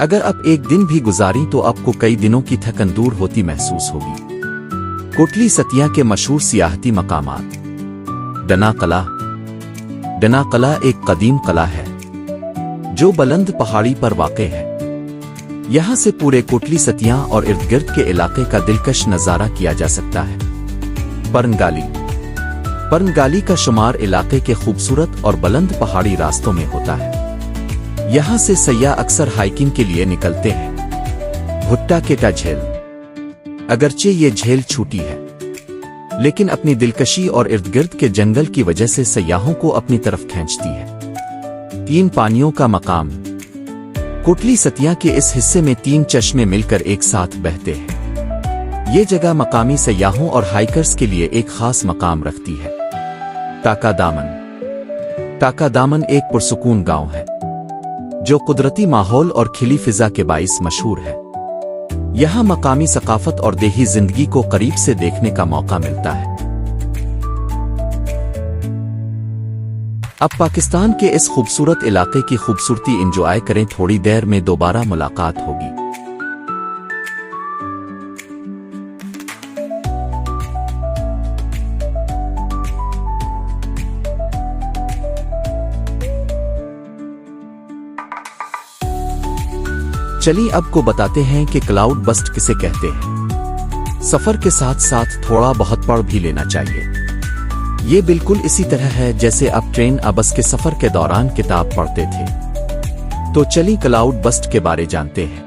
اگر اب ایک دن بھی گزاری تو آپ کو کئی دنوں کی تھکن دور ہوتی محسوس ہوگی۔ کوٹلی ستیا کے مشہور سیاحتی مقامات۔ ڈنا قلعہ۔ ڈنا قلعہ ایک قدیم قلعہ ہے جو بلند پہاڑی پر واقع ہے۔ یہاں سے پورے کوٹلی ستیا اور ارد گرد کے علاقے کا دلکش نظارہ کیا جا سکتا ہے۔ پرنگالی۔ پرنگالی کا شمار علاقے کے خوبصورت اور بلند پہاڑی راستوں میں ہوتا ہے۔ یہاں سے سیاح اکثر ہائیکنگ کے لیے نکلتے ہیں۔ بھٹا کیٹا جھیل۔ اگرچہ یہ جھیل چھوٹی ہے لیکن اپنی دلکشی اور ارد گرد کے جنگل کی وجہ سے سیاحوں کو اپنی طرف کھینچتی ہے۔ تین پانیوں کا مقام۔ کوٹلی ستیا کے اس حصے میں تین چشمے مل کر ایک ساتھ بہتے ہیں۔ یہ جگہ مقامی سیاحوں اور ہائیکرز کے لیے ایک خاص مقام رکھتی ہے۔ ٹاکا دامن۔ ٹاکا دامن ایک پرسکون گاؤں ہے جو قدرتی ماحول اور کھلی فضا کے باعث مشہور ہے۔ یہاں مقامی ثقافت اور دیہی زندگی کو قریب سے دیکھنے کا موقع ملتا ہے۔ اب پاکستان کے اس خوبصورت علاقے کی خوبصورتی انجوائے کریں، تھوڑی دیر میں دوبارہ ملاقات ہوگی۔ چلیے اب کو بتاتے ہیں کہ کلاؤڈ بسٹ کسے کہتے ہیں۔ سفر کے ساتھ ساتھ تھوڑا بہت پڑھ بھی لینا چاہیے۔ یہ بالکل اسی طرح ہے جیسے آپ ٹرین یا بس کے سفر کے دوران کتاب پڑھتے تھے۔ تو چلیے کلاؤڈ بسٹ کے بارے جانتے ہیں۔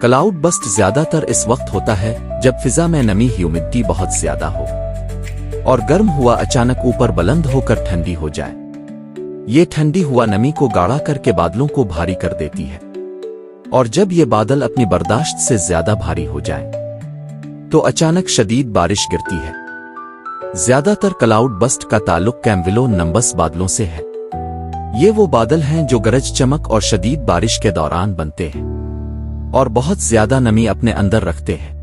کلاؤڈ بسٹ زیادہ تر اس وقت ہوتا ہے جب فضا میں نمی ہیومیڈٹی بہت زیادہ ہو اور گرم ہوا اچانک اوپر بلند ہو کر ٹھنڈی ہو جائے۔ یہ ٹھنڈی ہوا نمی کو گاڑھا کر کے بادلوں کو بھاری کر دیتی ہے، اور جب یہ بادل اپنی برداشت سے زیادہ بھاری ہو جائیں تو اچانک شدید بارش گرتی ہے۔ زیادہ تر کلاؤڈ بسٹ کا تعلق کیمولو نمبس بادلوں سے ہے۔ یہ وہ بادل ہیں جو گرج چمک اور شدید بارش کے دوران بنتے ہیں اور بہت زیادہ نمی اپنے اندر رکھتے ہیں۔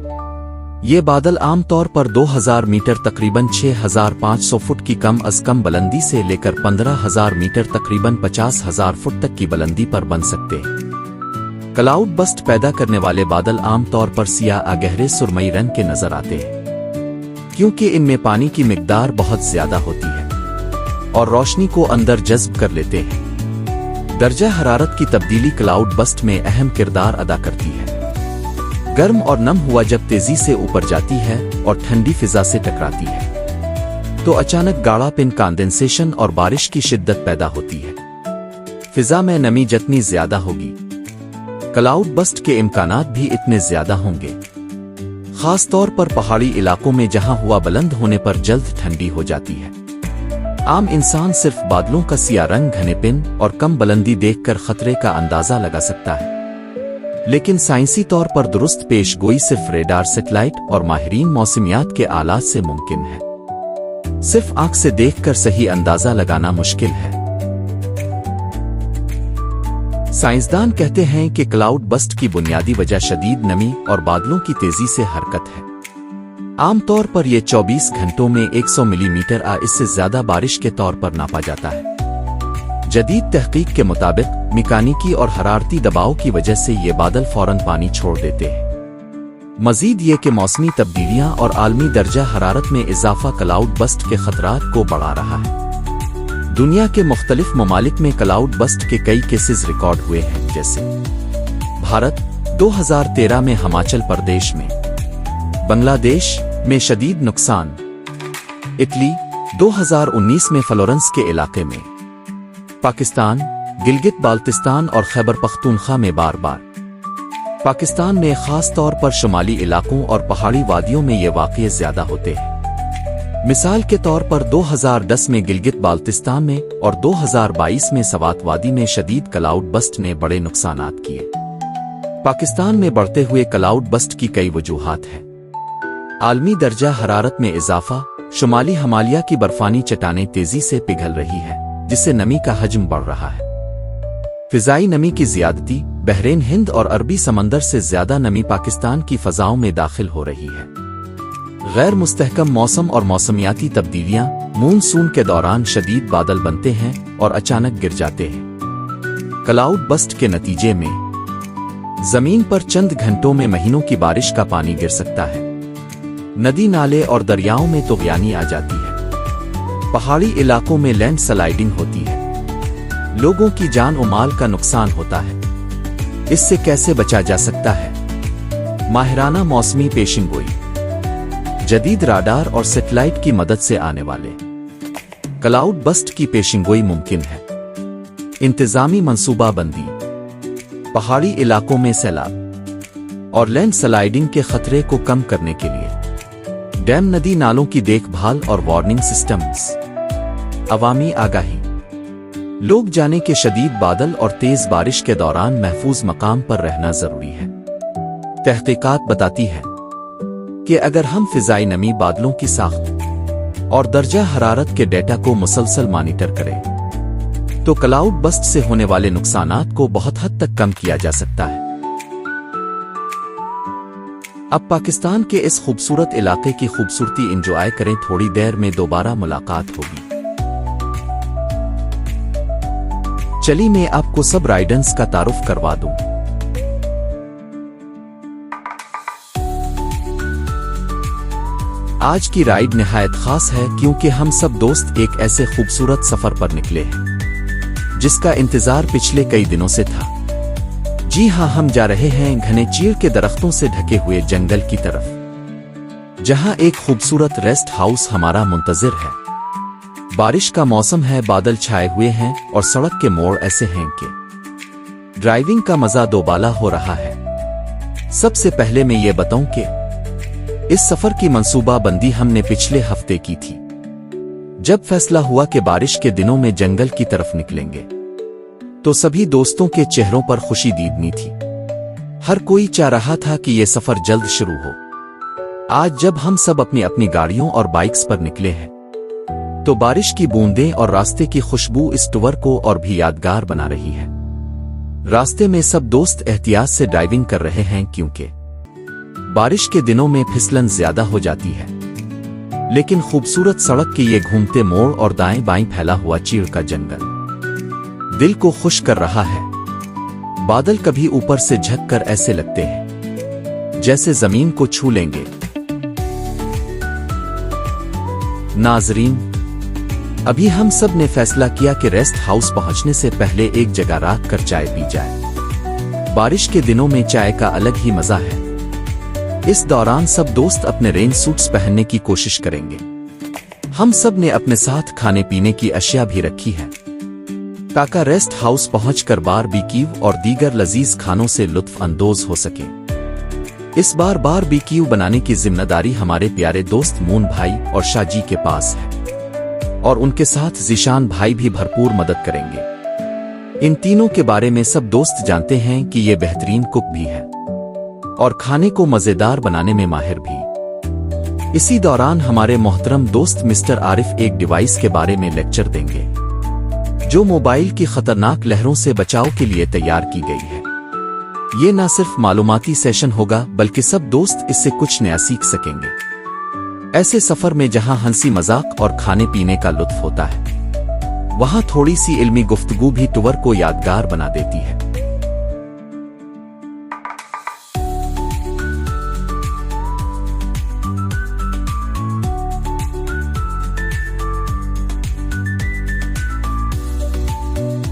یہ بادل عام طور پر 2000 میٹر تقریباً 6500 فٹ کی کم از کم بلندی سے لے کر 15000 میٹر تقریباً 50000 فٹ تک کی بلندی پر بن سکتے ہیں۔ کلاؤڈ بسٹ پیدا کرنے والے بادل عام طور پر سیاہ گہرے سرمئی رنگ کے نظر آتے ہیں کیونکہ ان میں پانی کی مقدار بہت زیادہ ہوتی ہے اور روشنی کو اندر جذب کر لیتے ہیں۔ درجہ حرارت کی تبدیلی کلاؤڈ بسٹ میں اہم کردار ادا کرتی ہے۔ گرم اور نم ہوا جب تیزی سے اوپر جاتی ہے اور ٹھنڈی فضا سے ٹکراتی ہے تو اچانک گاڑھا پن کانڈنسیشن اور بارش کی شدت پیدا ہوتی ہے۔ فضا میں نمی جتنی زیادہ ہوگی کلاؤڈ بسٹ کے امکانات بھی اتنے زیادہ ہوں گے، خاص طور پر پہاڑی علاقوں میں جہاں ہوا بلند ہونے پر جلد ٹھنڈی ہو جاتی ہے۔ عام انسان صرف بادلوں کا سیاہ رنگ، گھنے پن اور کم بلندی دیکھ کر خطرے کا اندازہ لگا سکتا ہے، لیکن سائنسی طور پر درست پیش گوئی صرف ریڈار، سیٹلائٹ اور ماہرین موسمیات کے آلات سے ممکن ہے۔ صرف آنکھ سے دیکھ کر صحیح اندازہ لگانا مشکل ہے۔ سائنسدان کہتے ہیں کہ کلاؤڈ بسٹ کی بنیادی وجہ شدید نمی اور بادلوں کی تیزی سے حرکت ہے۔ عام طور پر یہ 24 گھنٹوں میں 100 ملی میٹر اس سے زیادہ بارش کے طور پر ناپا جاتا ہے۔ جدید تحقیق کے مطابق میکانیکی اور حرارتی دباؤ کی وجہ سے یہ بادل فوراً پانی چھوڑ دیتے ہیں۔ مزید یہ کہ موسمی تبدیلیاں اور عالمی درجہ حرارت میں اضافہ کلاؤڈ بسٹ کے خطرات کو بڑھا رہا ہے۔ دنیا کے مختلف ممالک میں کلاؤڈ بسٹ کے کئی کیسز ریکارڈ ہوئے ہیں، جیسے بھارت 2013 میں ہماچل پردیش میں، بنگلہ دیش میں شدید نقصان، اٹلی 2019 میں فلورنس کے علاقے میں، پاکستان گلگت بالتستان اور خیبر پختونخوا میں بار بار۔ پاکستان میں خاص طور پر شمالی علاقوں اور پہاڑی وادیوں میں یہ واقعے زیادہ ہوتے ہیں۔ مثال کے طور پر 2010 میں گلگت بالتستان میں اور 2022 میں سوات وادی میں شدید کلاؤڈ بسٹ نے بڑے نقصانات کیے۔ پاکستان میں بڑھتے ہوئے کلاؤڈ بسٹ کی کئی وجوہات ہیں۔ عالمی درجہ حرارت میں اضافہ، شمالی ہمالیہ کی برفانی چٹانیں تیزی سے پگھل رہی ہیں جس سے نمی کا حجم بڑھ رہا ہے۔ فضائی نمی کی زیادتی، بحرین ہند اور عربی سمندر سے زیادہ نمی پاکستان کی فضاؤں میں داخل ہو رہی ہے۔ غیر مستحکم موسم اور موسمیاتی تبدیلیاں، مونسون کے دوران شدید بادل بنتے ہیں اور اچانک گر جاتے ہیں۔ کلاؤڈ بسٹ کے نتیجے میں زمین پر چند گھنٹوں میں مہینوں کی بارش کا پانی گر سکتا ہے۔ ندی نالے اور دریاؤں میں طغیانی آ جاتی ہے۔ پہاڑی علاقوں میں لینڈ سلائیڈنگ ہوتی ہے۔ لوگوں کی جان و مال کا نقصان ہوتا ہے۔ اس سے کیسے بچا جا سکتا ہے؟ ماہرانہ موسمی پیشن گوئی، جدید راڈار اور سیٹلائٹ کی مدد سے آنے والے کلاؤڈ بسٹ کی پیشن گوئی ممکن ہے۔ انتظامی منصوبہ بندی، پہاڑی علاقوں میں سیلاب اور لینڈ سلائیڈنگ کے خطرے کو کم کرنے کے لیے ڈیم، ندی نالوں کی دیکھ بھال اور وارننگ سسٹمز۔ عوامی آگاہی، لوگ جانیں کہ شدید بادل اور تیز بارش کے دوران محفوظ مقام پر رہنا ضروری ہے۔ تحقیقات بتاتی ہے کہ اگر ہم فضائی نمی، بادلوں کی ساخت اور درجہ حرارت کے ڈیٹا کو مسلسل مانیٹر کریں تو کلاؤڈ بسٹ سے ہونے والے نقصانات کو بہت حد تک کم کیا جا سکتا ہے۔ اب پاکستان کے اس خوبصورت علاقے کی خوبصورتی انجوائے کریں۔ تھوڑی دیر میں دوبارہ ملاقات ہوگی۔ چلی میں آپ کو سب رائڈنز کا تعارف کروا دوں۔ آج کی رائڈ نہایت خاص ہے کیونکہ ہم سب دوست ایک ایسے خوبصورت سفر پر نکلے ہیں جس کا انتظار پچھلے کئی دنوں سے تھا۔ جی ہاں، ہم جا رہے ہیں گھنے چیڑ کے درختوں سے ڈھکے ہوئے جنگل کی طرف، جہاں ایک خوبصورت ریسٹ ہاؤس ہمارا منتظر ہے۔ بارش کا موسم ہے، بادل چھائے ہوئے ہیں اور سڑک کے موڑ ایسے ہیں کہ ڈرائیونگ کا مزہ دوبالا ہو رہا ہے۔ سب سے پہلے میں یہ بتاؤں کہ اس سفر کی منصوبہ بندی ہم نے پچھلے ہفتے کی تھی، جب فیصلہ ہوا کہ بارش کے دنوں میں جنگل کی طرف نکلیں گے تو سبھی دوستوں کے چہروں پر خوشی دیدنی تھی۔ ہر کوئی چاہ رہا تھا کہ یہ سفر جلد شروع ہو۔ آج جب ہم سب اپنی اپنی گاڑیوں اور بائکس پر نکلے ہیں تو بارش کی بوندیں اور راستے کی خوشبو اس ٹور کو اور بھی یادگار بنا رہی ہے۔ راستے میں سب دوست احتیاط سے ڈرائیونگ کر رہے ہیں کیونکہ بارش کے دنوں میں پھسلن زیادہ ہو جاتی ہے، لیکن خوبصورت سڑک کے یہ گھومتے موڑ اور دائیں بائیں پھیلا ہوا چیڑ کا جنگل دل کو خوش کر رہا ہے۔ بادل کبھی اوپر سے جھک کر ایسے لگتے ہیں جیسے زمین کو چھو لیں گے۔ ناظرین، ابھی ہم سب نے فیصلہ کیا کہ ریسٹ ہاؤس پہنچنے سے پہلے ایک جگہ رات کر چائے پی جائے۔ بارش کے دنوں میں چائے کا الگ ہی مزہ ہے۔ اس دوران سب دوست اپنے رین سوٹس پہننے کی کوشش کریں گے۔ ہم سب نے اپنے ساتھ کھانے پینے کی اشیاء بھی رکھی ہے تاکہ ریسٹ ہاؤس پہنچ کر باربیکیو اور دیگر لذیذ کھانوں سے لطف اندوز ہو سکیں۔ اس بار باربیکیو بنانے کی ذمہ داری ہمارے پیارے دوست مون بھائی اور شاہ جی کے پاس ہے، اور ان کے ساتھ ذیشان بھائی بھی بھرپور مدد کریں گے۔ ان تینوں کے بارے میں سب دوست جانتے ہیں کہ یہ بہترین کک بھی ہے اور کھانے کو مزیدار بنانے میں ماہر بھی۔ اسی دوران ہمارے محترم دوست مسٹر عارف ایک ڈیوائس کے بارے میں لیکچر دیں گے جو موبائل کی خطرناک لہروں سے بچاؤ کے لیے تیار کی گئی ہے۔ یہ نہ صرف معلوماتی سیشن ہوگا بلکہ سب دوست اس سے کچھ نیا سیکھ سکیں گے۔ ایسے سفر میں جہاں ہنسی مذاق اور کھانے پینے کا لطف ہوتا ہے، وہاں تھوڑی سی علمی گفتگو بھی ٹور کو یادگار بنا دیتی ہے۔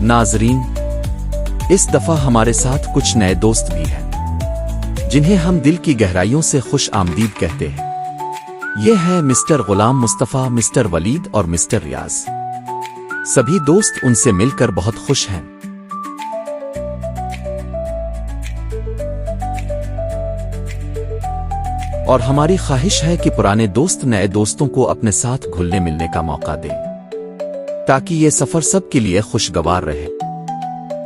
ناظرین، اس دفعہ ہمارے ساتھ کچھ نئے دوست بھی ہیں جنہیں ہم دل کی گہرائیوں سے خوش آمدید کہتے ہیں۔ یہ ہے مسٹر غلام مصطفیٰ، مسٹر ولید اور مسٹر ریاض۔ سبھی دوست ان سے مل کر بہت خوش ہیں۔ اور ہماری خواہش ہے کہ پرانے دوست نئے دوستوں کو اپنے ساتھ گھلنے ملنے کا موقع دیں تاکہ یہ سفر سب کے لیے خوشگوار رہے۔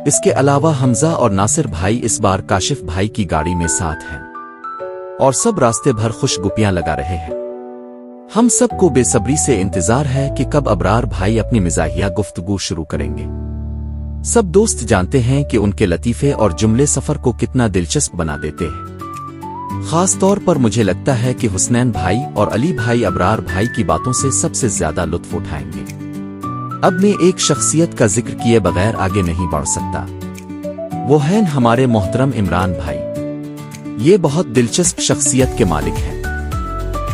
اس کے علاوہ حمزہ اور ناصر بھائی اس بار کاشف بھائی کی گاڑی میں ساتھ ہیں اور سب راستے بھر خوش گپیاں لگا رہے ہیں۔ ہم سب کو بے صبری سے انتظار ہے کہ کب ابرار بھائی اپنی مزاحیہ گفتگو شروع کریں گے۔ سب دوست جانتے ہیں کہ ان کے لطیفے اور جملے سفر کو کتنا دلچسپ بنا دیتے ہیں۔ خاص طور پر مجھے لگتا ہے کہ حسنین بھائی اور علی بھائی ابرار بھائی کی باتوں سے سب سے زیادہ لطف اٹھائیں گے۔ اب میں ایک شخصیت کا ذکر کیے بغیر آگے نہیں بڑھ سکتا، وہ ہیں ہمارے محترم عمران بھائی۔ یہ بہت دلچسپ شخصیت کے مالک ہیں،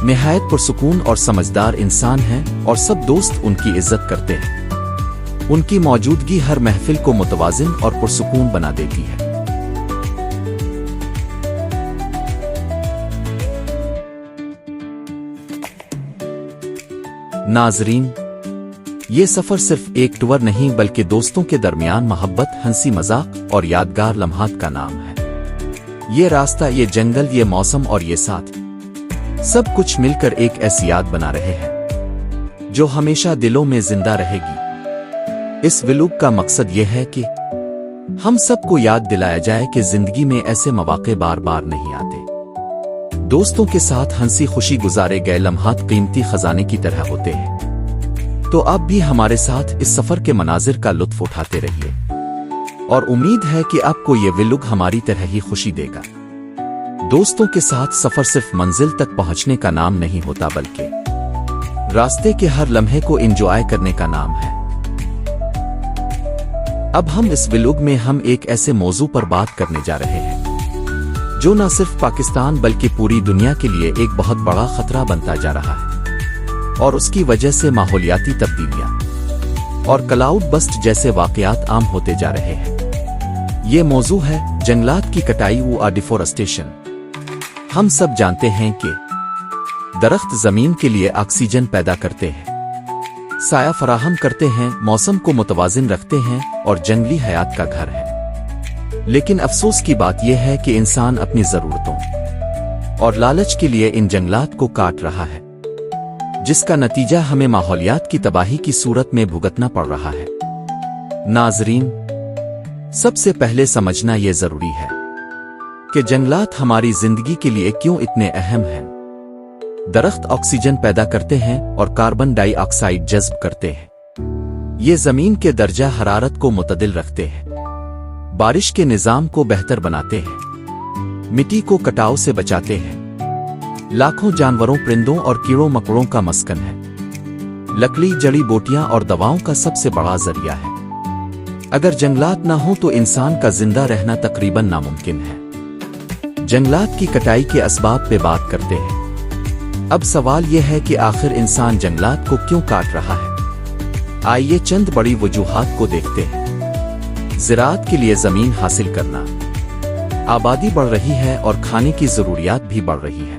نہایت پرسکون اور سمجھدار انسان ہیں، اور سب دوست ان کی عزت کرتے ہیں۔ ان کی موجودگی ہر محفل کو متوازن اور پرسکون بنا دیتی ہے۔ ناظرین، یہ سفر صرف ایک ٹور نہیں بلکہ دوستوں کے درمیان محبت، ہنسی مذاق اور یادگار لمحات کا نام ہے۔ یہ راستہ، یہ جنگل، یہ موسم اور یہ ساتھ، سب کچھ مل کر ایک ایسی یاد بنا رہے ہیں جو ہمیشہ دلوں میں زندہ رہے گی۔ اس ولاگ کا مقصد یہ ہے کہ ہم سب کو یاد دلایا جائے کہ زندگی میں ایسے مواقع بار بار نہیں آتے۔ دوستوں کے ساتھ ہنسی خوشی گزارے گئے لمحات قیمتی خزانے کی طرح ہوتے ہیں۔ تو آپ بھی ہمارے ساتھ اس سفر کے مناظر کا لطف اٹھاتے رہیے، اور امید ہے کہ آپ کو یہ ولاگ ہماری طرح ہی خوشی دے گا۔ دوستوں کے ساتھ سفر صرف منزل تک پہنچنے کا نام نہیں ہوتا، بلکہ راستے کے ہر لمحے کو انجوائے کرنے کا نام ہے۔ اب ہم اس ولاگ میں ہم ایک ایسے موضوع پر بات کرنے جا رہے ہیں جو نہ صرف پاکستان بلکہ پوری دنیا کے لیے ایک بہت بڑا خطرہ بنتا جا رہا ہے، اور اس کی وجہ سے ماحولیاتی تبدیلیاں اور کلاؤڈ بسٹ جیسے واقعات عام ہوتے جا رہے ہیں۔ یہ موضوع ہے جنگلات کی کٹائی و ڈیفورسٹیشن۔ ہم سب جانتے ہیں کہ درخت زمین کے لیے آکسیجن پیدا کرتے ہیں، سایہ فراہم کرتے ہیں، موسم کو متوازن رکھتے ہیں اور جنگلی حیات کا گھر ہے۔ لیکن افسوس کی بات یہ ہے کہ انسان اپنی ضرورتوں اور لالچ کے لیے ان جنگلات کو کاٹ رہا ہے، جس کا نتیجہ ہمیں ماحولیات کی تباہی کی صورت میں بھگتنا پڑ رہا ہے۔ ناظرین، سب سے پہلے سمجھنا یہ ضروری ہے کہ جنگلات ہماری زندگی کے لیے کیوں اتنے اہم ہیں۔ درخت آکسیجن پیدا کرتے ہیں اور کاربن ڈائی آکسائیڈ جذب کرتے ہیں۔ یہ زمین کے درجہ حرارت کو معتدل رکھتے ہیں، بارش کے نظام کو بہتر بناتے ہیں، مٹی کو کٹاؤ سے بچاتے ہیں، لاکھوں جانوروں، پرندوں اور کیڑوں مکوڑوں کا مسکن ہے۔ لکڑی، جڑی بوٹیاں اور دواؤں کا سب سے بڑا ذریعہ ہے۔ اگر جنگلات نہ ہوں تو انسان کا زندہ رہنا تقریباً ناممکن ہے۔ جنگلات کی کٹائی کے اسباب پہ بات کرتے ہیں۔ اب سوال یہ ہے کہ آخر انسان جنگلات کو کیوں کاٹ رہا ہے؟ آئیے چند بڑی وجوہات کو دیکھتے ہیں۔ زراعت کے لیے زمین حاصل کرنا، آبادی بڑھ رہی ہے اور کھانے کی ضروریات بھی بڑھ رہی ہے،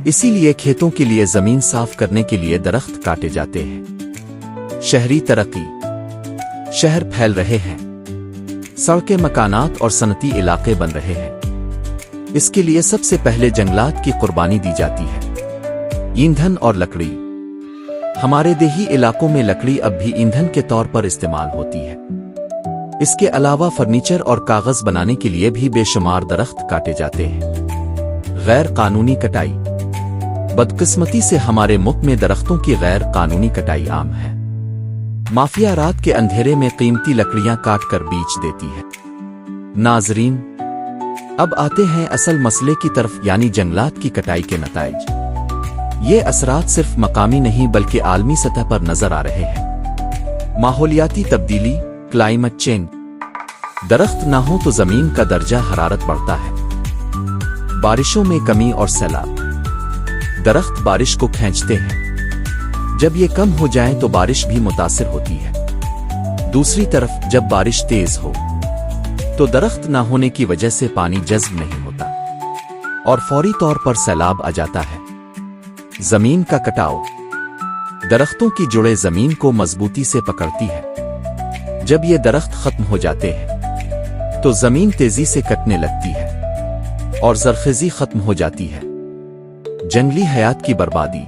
اسی لیے کھیتوں کے لیے زمین صاف کرنے کے لیے درخت کاٹے جاتے ہیں۔ شہری ترقی، شہر پھیل رہے ہیں، سڑکیں، مکانات اور صنعتی علاقے بن رہے ہیں۔ اس کے لیے سب سے پہلے جنگلات کی قربانی دی جاتی ہے۔ ایندھن اور لکڑی، ہمارے دیہی علاقوں میں لکڑی اب بھی ایندھن کے طور پر استعمال ہوتی ہے۔ اس کے علاوہ فرنیچر اور کاغذ بنانے کے لیے بھی بے شمار درخت کاٹے جاتے ہیں۔ غیر قانونی کٹائی، بدقسمتی سے ہمارے ملک میں درختوں کی غیر قانونی کٹائی عام ہے۔ مافیا رات کے اندھیرے میں قیمتی لکڑیاں کاٹ کر بیچ دیتی ہے۔ ناظرین، اب آتے ہیں اصل مسئلے کی طرف، یعنی جنگلات کی کٹائی کے نتائج۔ یہ اثرات صرف مقامی نہیں بلکہ عالمی سطح پر نظر آ رہے ہیں۔ ماحولیاتی تبدیلی، کلائمیٹ چینج۔ درخت نہ ہو تو زمین کا درجہ حرارت بڑھتا ہے، بارشوں میں کمی اور سیلاب۔ درخت بارش کو کھینچتے ہیں، جب یہ کم ہو جائیں تو بارش بھی متاثر ہوتی ہے۔ دوسری طرف جب بارش تیز ہو تو درخت نہ ہونے کی وجہ سے پانی جذب نہیں ہوتا اور فوری طور پر سیلاب آ جاتا ہے۔ زمین کا کٹاؤ، درختوں کی جڑیں زمین کو مضبوطی سے پکڑتی ہے۔ جب یہ درخت ختم ہو جاتے ہیں تو زمین تیزی سے کٹنے لگتی ہے اور زرخیزی ختم ہو جاتی ہے۔ جنگلی حیات کی بربادی،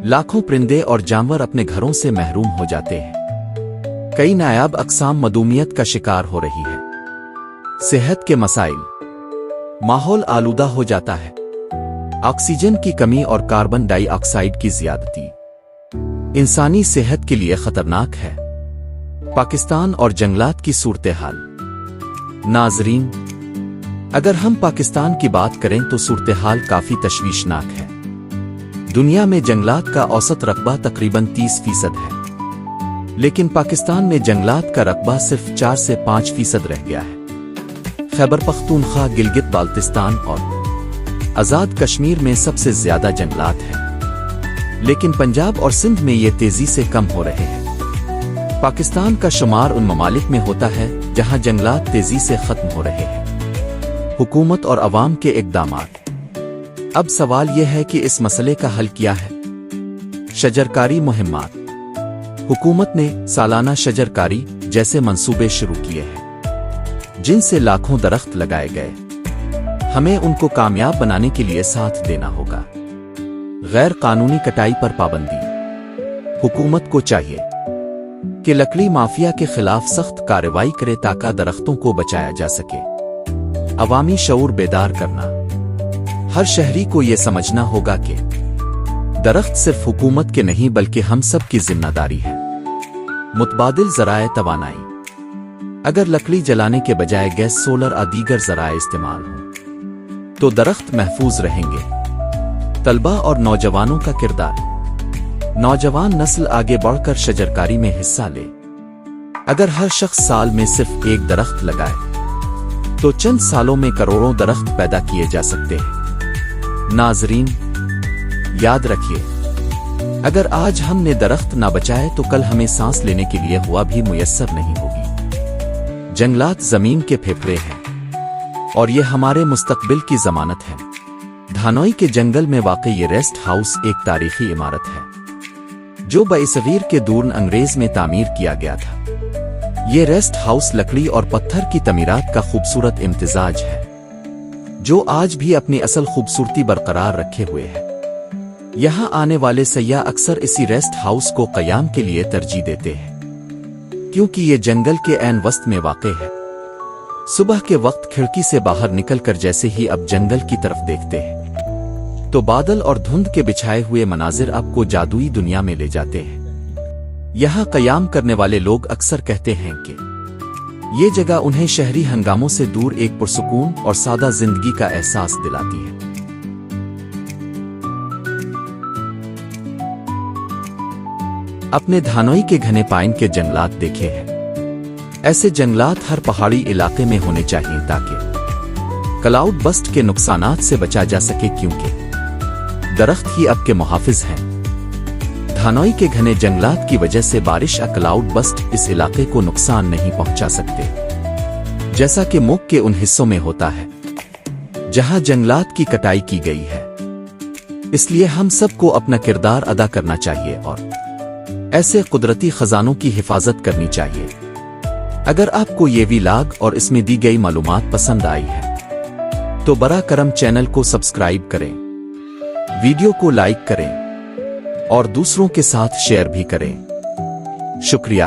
لاکھوں پرندے اور جانور اپنے گھروں سے محروم ہو جاتے ہیں۔ کئی نایاب اقسام معدومیت کا شکار ہو رہی ہے۔ صحت کے مسائل، ماحول آلودہ ہو جاتا ہے، آکسیجن کی کمی اور کاربن ڈائی آکسائیڈ کی زیادتی انسانی صحت کے لیے خطرناک ہے۔ پاکستان اور جنگلات کی صورتحال۔ ناظرین، اگر ہم پاکستان کی بات کریں تو صورتحال کافی تشویشناک ہے۔ دنیا میں جنگلات کا اوسط رقبہ تقریباً 30% ہے، لیکن پاکستان میں جنگلات کا رقبہ صرف 4 سے 5% رہ گیا ہے۔ خیبر پختونخوا، گلگت بالتستان اور آزاد کشمیر میں سب سے زیادہ جنگلات ہیں، لیکن پنجاب اور سندھ میں یہ تیزی سے کم ہو رہے ہیں۔ پاکستان کا شمار ان ممالک میں ہوتا ہے جہاں جنگلات تیزی سے ختم ہو رہے ہیں۔ حکومت اور عوام کے اقدامات۔ اب سوال یہ ہے کہ اس مسئلے کا حل کیا ہے؟ شجرکاری مہمات۔ حکومت نے سالانہ شجرکاری جیسے منصوبے شروع کیے ہیں، جن سے لاکھوں درخت لگائے گئے۔ ہمیں ان کو کامیاب بنانے کے لیے ساتھ دینا ہوگا۔ غیر قانونی کٹائی پر پابندی۔ حکومت کو چاہیے کہ لکڑی مافیا کے خلاف سخت کارروائی کرے تاکہ درختوں کو بچایا جا سکے۔ عوامی شعور بیدار کرنا۔ ہر شہری کو یہ سمجھنا ہوگا کہ درخت صرف حکومت کے نہیں بلکہ ہم سب کی ذمہ داری ہے۔ متبادل ذرائع توانائی۔ اگر لکڑی جلانے کے بجائے گیس، سولر اور دیگر ذرائع استعمال ہوں تو درخت محفوظ رہیں گے۔ طلبہ اور نوجوانوں کا کردار۔ نوجوان نسل آگے بڑھ کر شجرکاری میں حصہ لے۔ اگر ہر شخص سال میں صرف ایک درخت لگائے تو چند سالوں میں کروڑوں درخت پیدا کیے جا سکتے ہیں۔ ناظرین، یاد رکھیے، اگر آج ہم نے درخت نہ بچائے تو کل ہمیں سانس لینے کے لیے ہوا بھی میسر نہیں ہوگی۔ جنگلات زمین کے پھیپھڑے ہیں اور یہ ہمارے مستقبل کی ضمانت ہے۔ دھانوئی کے جنگل میں واقع یہ ریسٹ ہاؤس ایک تاریخی عمارت ہے جو برصغیر کے دورن انگریز میں تعمیر کیا گیا تھا۔ یہ ریسٹ ہاؤس لکڑی اور پتھر کی تعمیرات کا خوبصورت امتزاج ہے جو آج بھی اپنی اصل خوبصورتی برقرار رکھے ہوئے ہے۔ یہاں آنے والے سیاح اکثر اسی ریسٹ ہاؤس کو قیام کے لیے ترجیح دیتے ہیں کیونکہ یہ جنگل کے عین وسط میں واقع ہے۔ صبح کے وقت کھڑکی سے باہر نکل کر جیسے ہی اب جنگل کی طرف دیکھتے ہیں تو بادل اور دھند کے بچھائے ہوئے مناظر آپ کو جادوئی دنیا میں لے جاتے ہیں۔ یہاں قیام کرنے والے لوگ اکثر کہتے ہیں کہ یہ جگہ انہیں شہری ہنگاموں سے دور ایک پرسکون اور سادہ زندگی کا احساس دلاتی ہے۔ اپنے دھانوئی کے گھنے پائن کے جنگلات دیکھے ہیں۔ ایسے جنگلات ہر پہاڑی علاقے میں ہونے چاہیے تاکہ کلاؤڈ بسٹ کے نقصانات سے بچا جا سکے، کیونکہ درخت ہی اب کے محافظ ہیں۔ دھانوئی کے گھنے جنگلات کی وجہ سے بارش یا کلاؤڈ بسٹ اس علاقے کو نقصان نہیں پہنچا سکتے، جیسا کہ ملک کے ان حصوں میں ہوتا ہے جہاں جنگلات کی کٹائی کی گئی ہے۔ اس لیے ہم سب کو اپنا کردار ادا کرنا چاہیے اور ایسے قدرتی خزانوں کی حفاظت کرنی چاہیے۔ اگر آپ کو یہ ویلاگ اور اس میں دی گئی معلومات پسند آئی ہے تو براہ کرم چینل کو سبسکرائب کریں، ویڈیو کو لائک کریں اور دوسروں کے ساتھ شیئر بھی کریں۔ شکریہ۔